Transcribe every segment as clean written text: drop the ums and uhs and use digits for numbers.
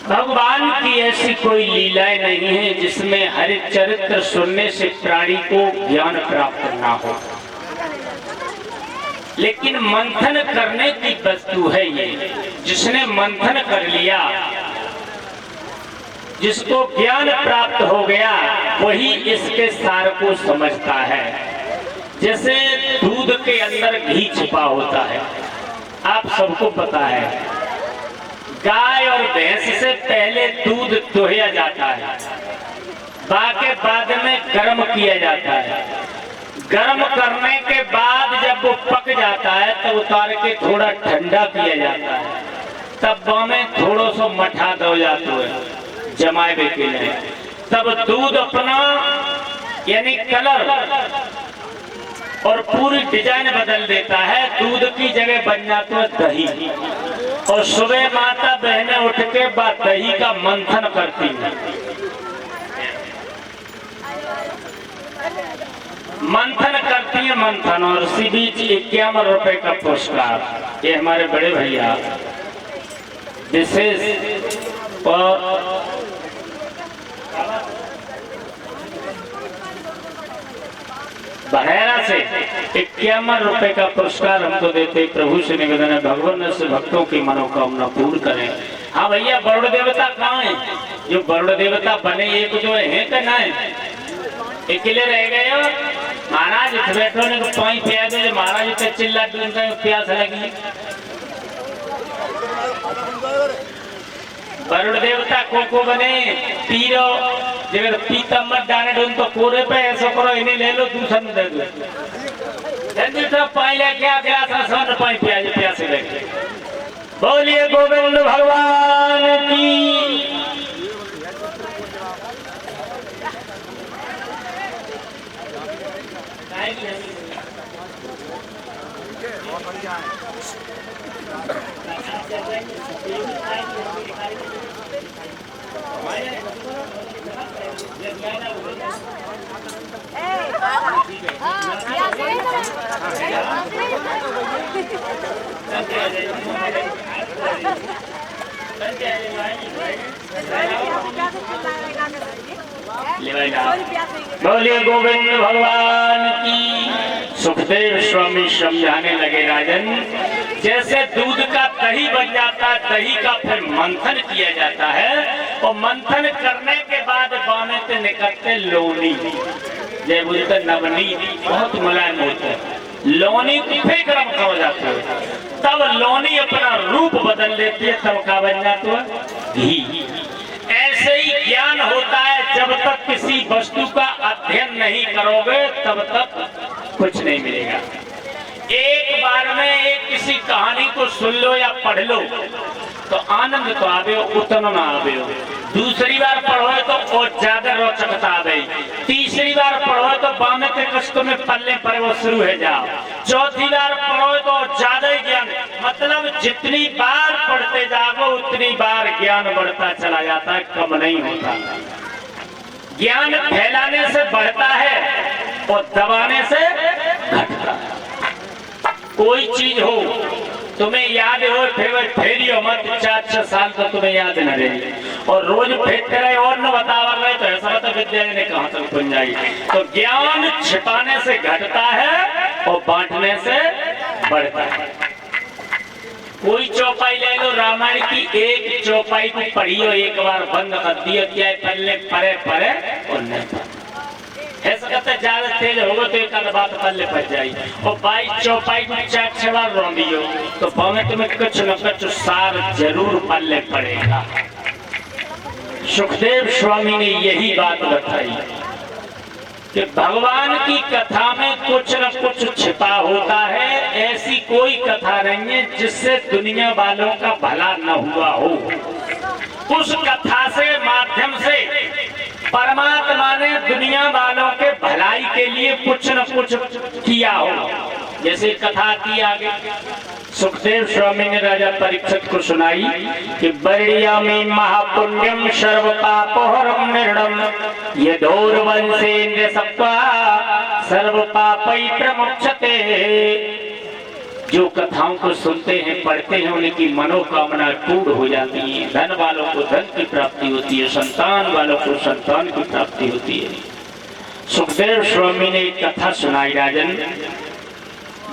भगवान की ऐसी कोई लीलाएं नहीं है जिसमें हरि चरित्र सुनने से प्राणी को ज्ञान प्राप्त ना हो, लेकिन मंथन करने की वस्तु है ये। जिसने मंथन कर लिया, जिसको ज्ञान प्राप्त हो गया, वही इसके सार को समझता है। जैसे दूध के अंदर घी छिपा होता है, आप सबको पता है। गाय और भैंस से पहले दूध दोहया जाता है, बाके बाद में गर्म किया जाता है। गर्म करने के बाद जब वो पक जाता है तब उतार के थोड़ा ठंडा किया जाता है, तब में थोड़ा सा मठा दो जाता है जमाए के लिए। तब दूध अपना यानी कलर और पूरी डिजाइन बदल देता है। दूध की जगह बन जाता है दही, और सुबह माता बहनें उठ के बाद दही का मंथन करती हैं। मंथन करती है मंथन, और इसी बीच 51 रुपए का पुरस्कार ये हमारे बड़े भैया विशेष और बहरा से 51 रुपए का पुरस्कार हमको देते। प्रभु से निवेदन है भगवान से भक्तों की मनोकामना पूर्ण करें। हाँ भैया, वरुण देवता कहाँ है? जो वरुण देवता बने एक जो है करना है, अकेले रह गए हो महाराज। बैठो ने पानी पिया दो महाराज, इतने चिल्ला प्यास लगी। वरुण देवता को बने पीरो, जगह पीता मत डाले ढूंढ तो कोरे पे ऐसा करो, इन्हें ले लो दूसरा दे दो। जल्दी से पानी लेके आ गया था, सब पानी पिया प्यासे लगे। बोलिए गोविंद भगवान की। बोलिए गोविंद भगवान की। सुखदेव स्वामी समझाने लगे राजन, जैसे दूध का दही बन जाता है, दही का फिर मंथन किया जाता है, और मंथन करने के बाद बामे से निकलते लोनी, जय बोलते नवनी, बहुत मुलायम होते हैं। लोनी को फिर गर्म हो जाते है, तब लोनी अपना रूप बदल लेती है, तब का बन जाता है घी। ऐसे ही ज्ञान होता है, जब तक किसी वस्तु का अध्ययन नहीं करोगे तब तक कुछ नहीं मिलेगा। एक बार में एक किसी कहानी को सुन लो या पढ़ लो तो आनंद तो आवे, उतना ना आवे। दूसरी बार पढ़ो तो और ज्यादा रोचकता आवे। तीसरी बार पढ़ो तो बामे के कष्टों में पल्ले पर वो शुरू है जाओ। चौथी बार पढ़ो तो ज्यादा ही ज्ञान, मतलब जितनी बार पढ़ते जाओ उतनी बार ज्ञान बढ़ता चला जाता है, कम नहीं होता। ज्ञान फैलाने से बढ़ता है और दबाने से घटता है। कोई चीज हो तुम्हें याद हो, फिर फेरियो मत 4-6 साल तो तुम्हें याद न रहे, और रोज फेंकते रहे और न बतावा रहे तो ऐसा तो विद्या ने कहाँ तक बन जाएगी। तो ज्ञान छिपाने से घटता है और बांटने से बढ़ता है। कोई चौपाई ले लो रामायण की, एक चौपाई को पढ़ियो, एक बार बंद कर दियो, क्या पल्ले परे परे और नहीं ऐसा करते ज्यादा तेज होगा तो एक आध बात पल्ले पड़ जाएगी। और 22 चौपाई को 4-6 बार रोंदियो तो भावे तुम्हें कुछ न कुछ सार जरूर पल्ले पड़ेगा। सुखदेव स्वामी ने यही बात बताई कि भगवान की कथा में कुछ न कुछ छिपा होता है। ऐसी कोई कथा नहीं है जिससे दुनिया वालों का भला न हुआ हो। उस कथा से माध्यम से परमात्मा ने दुनिया वालों के भलाई के लिए कुछ न कुछ किया हो। जैसे कथा की आगे सुखदेव स्वामी ने राजा परीक्षित को सुनाई कि बर्यामी महापुण्यम सर्व पापोहरम निर्णम यदोर्वंशेन्द्र सत्वा सर्व पापै प्रमुच्यते। जो कथाओं को सुनते हैं पढ़ते हैं उनकी मनोकामना पूर्ण हो जाती है। धन वालों को धन की प्राप्ति होती है, संतान वालों को संतान की प्राप्ति होती है। सुखदेव स्वामी ने एक कथा सुनाई राजन।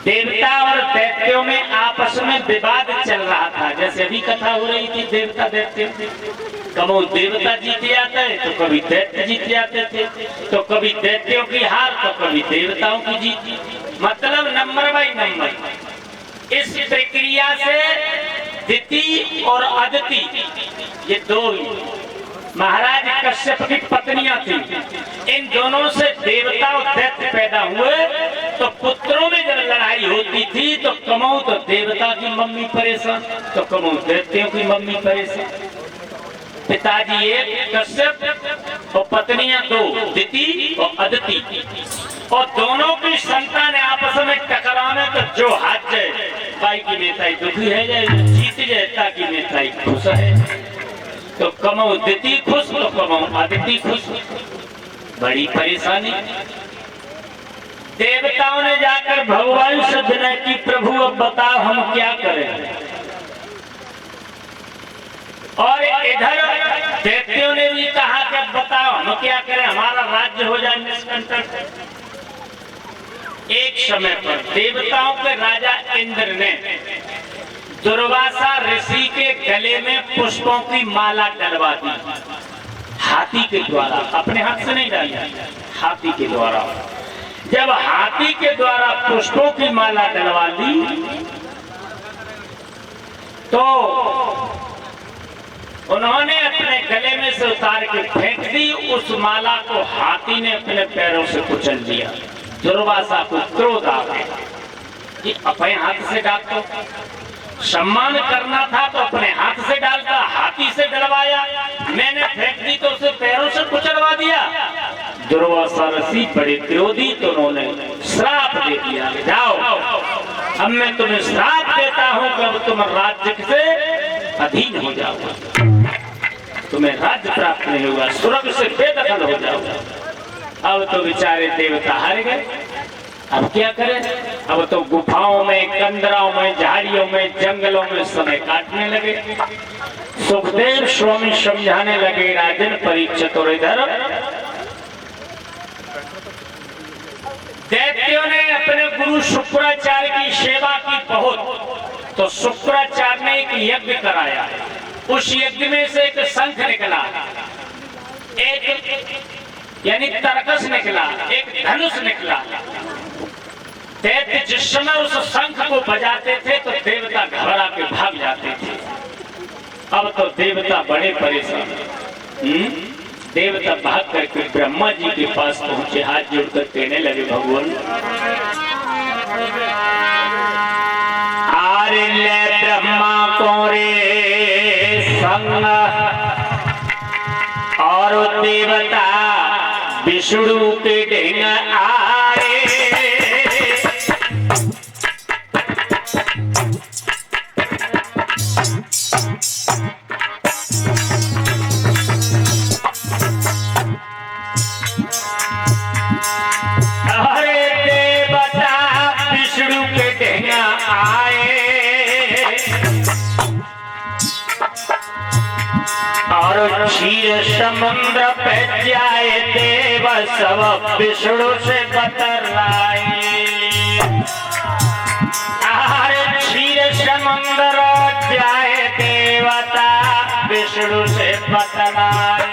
देवता और दैत्यों में आपस में विवाद चल रहा था। जैसे अभी कथा हो रही थी देवता दैत्य, कभी देवता जीत जाते हैं तो कभी दैत्य जीत जाते थे, तो कभी दैत्यों की हार तो कभी देवताओं की जीत, मतलब नंबर बाई नंबर। इस प्रक्रिया से दिति और अदिति ये दो महाराज कश्यप की पत्नियां थी, इन दोनों से देवता और दैत्य पैदा हुए। तो पुत्रों में जब लड़ाई होती थी तो कमऊ तो देवता की मम्मी परेशान, तो कमऊ दैत्यों की मम्मी परेशान। पिताजी एक कश्यप और पत्नियां दो, दिति और अदिति, और दोनों की संतान आपस में टकराने तो जो हाथ जाए ताई की नेताई दुखी है जाए, जीत जाए ताकि नेताई खुश है। तो कमऊ दिति खुश तो कमऊ अदिति खुश, बड़ी परेशानी। देवताओं ने जाकर भगवान से विनय की, प्रभु अब बताओ हम क्या करें। और इधर दैत्यों ने भी कहा कि बताओ हम क्या करें, हमारा राज्य हो जाए निष्कंटक। एक समय पर देवताओं के राजा इंद्र ने दुर्वासा ऋषि के गले में पुष्पों की माला डलवा दी, हाथी के द्वारा, अपने हाथ से नहीं डाली, हाथी के द्वारा। जब हाथी के द्वारा पुष्पों की माला डलवा दी तो उन्होंने अपने गले में से उतार के फेंक दी। उस माला को हाथी ने अपने पैरों से कुचल दिया। दुर्वासा को क्रोध आ गया कि अपने हाथ से डालता, सम्मान करना था तो अपने हाथ से डालता, हाथी से डलवाया, मैंने फेंक दी तो उसे पैरों से कुचलवा दिया। दुर्वासा ऋषि बड़े क्रोधी, तो उन्होंने श्राप दे दिया, जाओ अब मैं तुम्हें श्राप देता हूं कि अब तुम राज्य से अधीन हो जाओगे, तुम्हें राज्य प्राप्त नहीं होगा, स्वर्ग से बेदखल हो जाओगे। अब तो बेचारे देवता हार गए, अब क्या करें। अब तो गुफाओं में, कंदराओं में, झाड़ियों में, जंगलों में समय काटने लगे। सुखदेव स्वामी समझाने लगे, राजन परीक्षित और इधर दैत्यों ने अपने गुरु शुक्राचार्य की सेवा की बहुत, तो शुक्राचार्य ने एक यज्ञ कराया। उस यज्ञ में से एक शंख निकला, एक यानी तरकस निकला, एक धनुष निकला। दैत्य जिस समय उस शंख को बजाते थे तो देवता घबरा के भाग जाते थे। अब तो देवता बड़े परेशान। देवता भाग करके ब्रह्मा जी के पास पहुंचे, हाथ जोड़कर कहने लगे, भगवान आरे ले ब्रह्मा को रे संग और देवता विष्णु के ढेंग आए। और क्षीर समुद्र पे जाए देव सब विष्णु से बतलाए। क्षीर समुद्र जाए देवता विष्णु से बतलाए।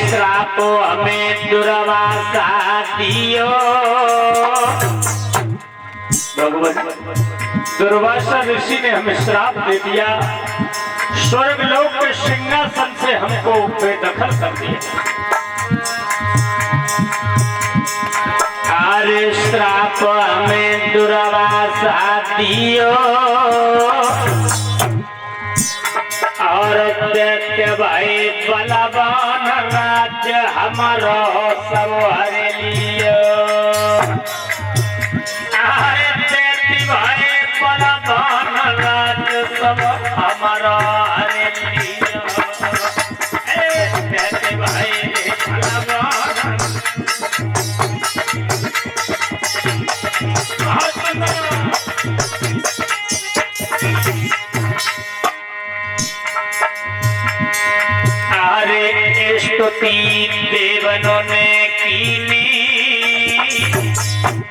श्राप हमें दुर्वासा दियो, भगवान दुर्वासा ऋषि ने हमें श्राप दे दिया, स्वर्ग लोक के सिंहासन से हमको बेदखल कर दिया। अरे श्राप हमें दुर्वासा दियो और दैत्य भाई बलवान राज्य हमारा सब हर लियो। दैत्य भाई स्तुति देवनों ने कीनी।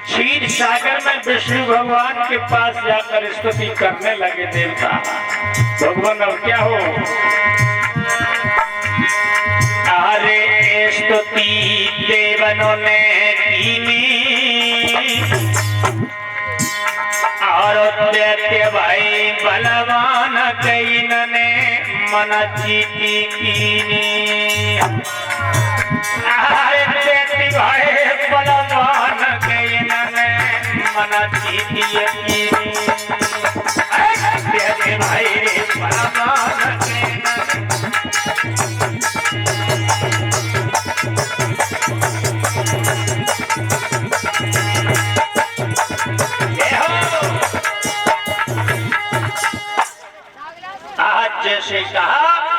क्षीर सागर में विष्णु भगवान के पास जाकर स्तुति करने लगे देवता। भगवान अब क्या हो, अरे स्तुति देवनों ने कीनी और दैत्य भाई बलवान कईन ने मन जीती कीनी। अरे दैत्य भाई बलवान कईन ने मन जीती कीनी। दैत्य भाई बलवान कईन जैसे कहा